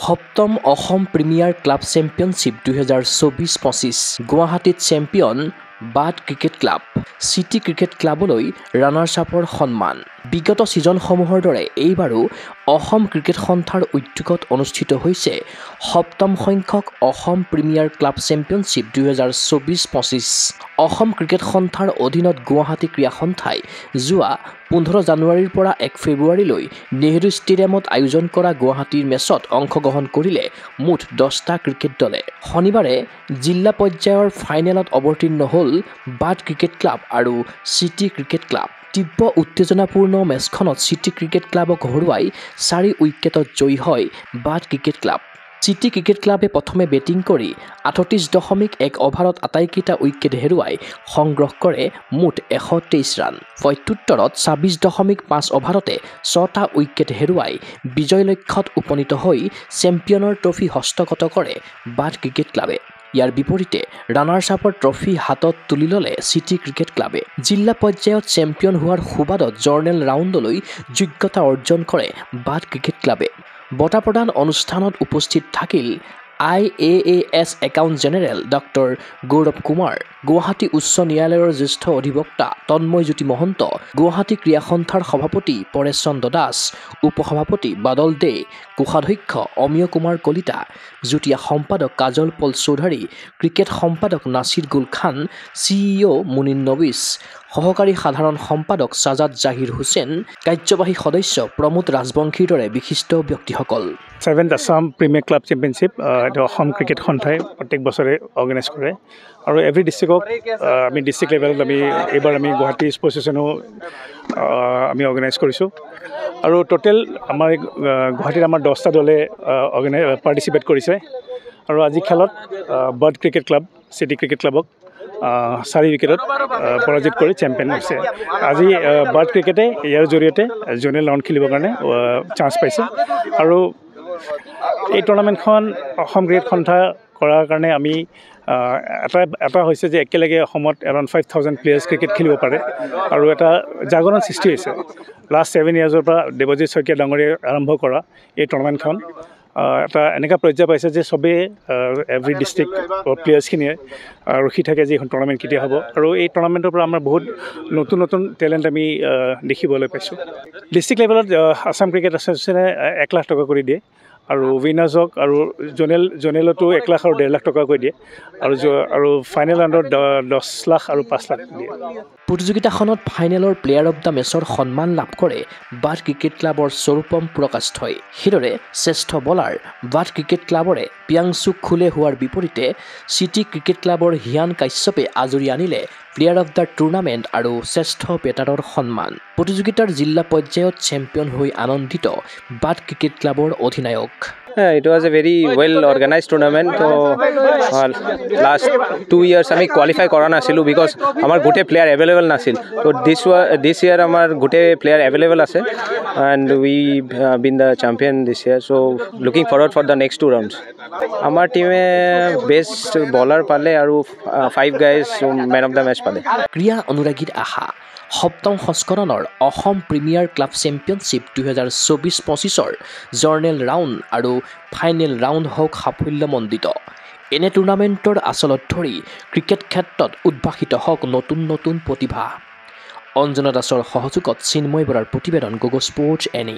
সপ্তম Assam premier club championship 2024-25 গুৱাহাটীত champion বাট cricket club city cricket ক্লাবলৈ ৰানাৰ্ছ আপৰ সন্মান বিগত ছিজনসমূহৰ দৰে এইবাৰো অসম ক্ৰিকেট সন্থাৰ উদ্যোগত অনুষ্ঠিত হৈছে সপ্তম সংখ্যক Assam premier club championship 2024-25 Assam cricket সন্থাৰ অধীনত গুৱাহাটী ক্ৰীড়া সন্থাই যোৱা 15 জানুৱাৰীৰ পৰা 1 ফেব্ৰুৱাৰীলৈ নেহৰু ষ্টেডিয়ামত আয়োজন কৰা গুৱাহাটীৰ মেচত অংশগ্ৰহণ কৰিলে মুঠ 10টা ক্ৰিকেট দলে শনিবাৰে জিলা পৰ্যায়ৰ ফাইনেলত অৱতীৰ্ণ হ'ল বাট ক্ৰিকেট ক্লাব আৰু চিটি ক্ৰিকেট ক্লাব তীব্ৰ উত্তেজনাপূৰ্ণ মেচখনত চিটি ক্ৰিকেট ক্লাবক হৰুৱাই 4 উইকেটত জয়ী হয় বাট ক্ৰিকেট ক্লাব চিটি ক্ৰিকেট ক্লাবে প্ৰথমে বেটিং কৰি 38.1 অভাৰত আটাইকেইটা উইকেট হেৰুৱাই সংগ্ৰহ কৰে মুঠ 123 ৰান প্ৰত্যুত্তৰত 26.5 অভাৰতে 6টা উইকেট হেৰুৱাই বিজয় লক্ষ্যত উপনীত হৈ চেম্পিয়নৰ ট্ৰফি হস্তগত কৰে বাট ক্ৰিকেট ক্লাবে ইয়াৰ বিপৰীতে ৰানাৰ্ছ আপৰ ট্ৰফি হাতত তুলি ল'লে চিটি ক্ৰিকেট ক্লাবে জিলা পৰ্যায়ত চেম্পিয়ন হোৱাৰ সুবাদত জৰ্নেল ৰাউণ্ডলৈ যোগ্যতা অৰ্জন কৰে বাট ক্ৰিকেট ক্লাবে বঁটা প্ৰদান অনুষ্ঠানত উপস্থিত থাকিল IAAS একাউণ্ট জেনেৰেল ডক্টৰ গৌৰৱ কুমাৰ গুৱাহাটী উচ্চ ন্যায়ালয়ৰ জ্যেষ্ঠ অধিবক্তা তন্ময়জ্যোতি মহন্ত গুৱাহাটী ক্ৰীড়া সন্থাৰ সভাপতি পৰেশ চন্দ্ৰ দাস উপসভাপতি বাদল দে কোষাধ্যক্ষ অমিয় কুমাৰ কলিতা যুটীয়া সম্পাদক কাজল পল চৌধুৰী ক্ৰিকেট সম্পাদক নাছিৰ গুল খান CEO মুনিন নবিছ সহকাৰী সাধাৰণ সম্পাদক সাজাদ জাহিৰ হুছেইন কাৰ্যবাহী সদস্য প্ৰমোদ ৰাজবংশীৰ দৰে বিশিষ্ট ব্যক্তিসকল 7th Assam premier club championship এটা অসম ক্ৰিকেট সন্থাই প্ৰত্যেক বছৰে অৰ্গেনাইজ কৰে আৰু এভৰি ডিষ্ট্ৰিক্টক আমি ডিষ্ট্ৰিক্ট লেভেলত এইবাৰ আমি গুৱাহাটী স্পৰ্টছ ষ্টেচনো আমি অৰ্গেনাইজ কৰিছোঁ আৰু টোটেল আমাৰ গুৱাহাটীত আমাৰ 10টা দলে পাৰ্টিচিপেট কৰিছে আৰু আজি খেলত বাট ক্ৰিকেট ক্লাব চিটি ক্ৰিকেট ক্লাবক 4 উইকেটত পৰাজিত কৰি চেম্পিয়ন হৈছে আজি বাট ক্ৰিকেটে ইয়াৰ জৰিয়তে জোনেল ৰাউণ্ড খেলিবৰ কাৰণে চান্স পাইছে আৰু এই টুৰ্ণামেণ্টখন অসম ক্ৰিকেট সন্থা কৰাৰ কাৰণে আমি এটা হৈছে যে একেলগে অসমত এৰাউণ্ড 5000 প্লেয়াৰ্ছ ক্ৰিকেট খেলিব পাৰে আৰু এটা জাগৰণ সৃষ্টি হৈছে লাষ্ট 7 ইয়াৰ্ছৰ পৰা দেৱজিৎ শইকীয়া ডাঙৰীয়ে আৰম্ভ কৰা এই টুৰ্ণামেণ্টখন এটা এনেকুৱা পৰ্যায় পাইছে যে চবেই এভৰি ডিষ্ট্ৰিক্ট প্লেয়াৰ্ছখিনিয়ে ৰখি থাকে যে এখন টুৰ্ণামেণ্ট কেতিয়া হ'ব আৰু এই টুৰ্ণামেণ্টৰ পৰা আমাৰ বহুত নতুন নতুন টেলেণ্ট আমি দেখিবলৈ পাইছোঁ ডিষ্ট্ৰিক্ট লেভেলত আসাম ক্ৰিকেট এছ'চিয়েশ্যনে 1 লাখ টকা কৰি দিয়ে আৰু উইনাৰ্ছক আৰু জোনেলতো 1 লাখ আৰু 1.5 লাখ টকাকৈ দিয়ে আৰু ফাইনেল ৰাউণ্ডত 10 লাখ আৰু 5 লাখ দিয়ে প্ৰতিযোগিতাখনত ফাইনেলৰ প্লেয়াৰ অৱ দ্য মেচৰ সন্মান লাভ কৰে বাট ক্ৰিকেট ক্লাবৰ স্বৰূপম প্ৰকাশই সেইদৰে শ্ৰেষ্ঠ বলাৰ বাট ক্ৰিকেট ক্লাবৰে পিয়াংচু খুলে হোৱাৰ বিপৰীতে চিটি ক্ৰিকেট ক্লাবৰ হিয়ান কাশ্যপে আজৰি আনিলে প্লেয়াৰ অৱ দ্য টুৰ্ণামেণ্ট আৰু শ্ৰেষ্ঠ বেটাৰৰ সন্মান প্ৰতিযোগিতাৰ জিলা পৰ্যায়ত চেম্পিয়ন হৈ আনন্দিত বাট ক্ৰিকেট ক্লাবৰ অধিনায়ক It was a very well organized tournament. So last 2 years আমি qualify কৰা নাছিলো because আমাৰ গোটে প্লেয়াৰ available নাছিল so this year আমাৰ গোটে প্লেয়াৰ available আছে and we been the champion this year so looking forward for the next 2 rounds আমাৰ টিমে বেষ্ট বলাৰ পালে আৰু 5 guys man of the match পালে ক্ৰীড়া অনুৰাগীৰ আশা সপ্তম সংস্কৰণৰ অসম প্ৰিমিয়াৰ ক্লাব চেম্পিয়নশ্বিপ 2024-25ৰ জৰ্নেল ৰাউণ্ড আৰু ফাইনেল ৰাউণ্ড হওক সাফল্যমণ্ডিত এনে টুৰ্ণামেণ্টৰ আচলত ধৰি ক্ৰিকেট ক্ষেত্ৰত উদ্ভাসিত হওক নতুন নতুন প্ৰতিভা অঞ্জনা দাসৰ সহযোগত চিন্ময় বৰাৰ প্ৰতিবেদন গগো স্পৰ্টছ এনি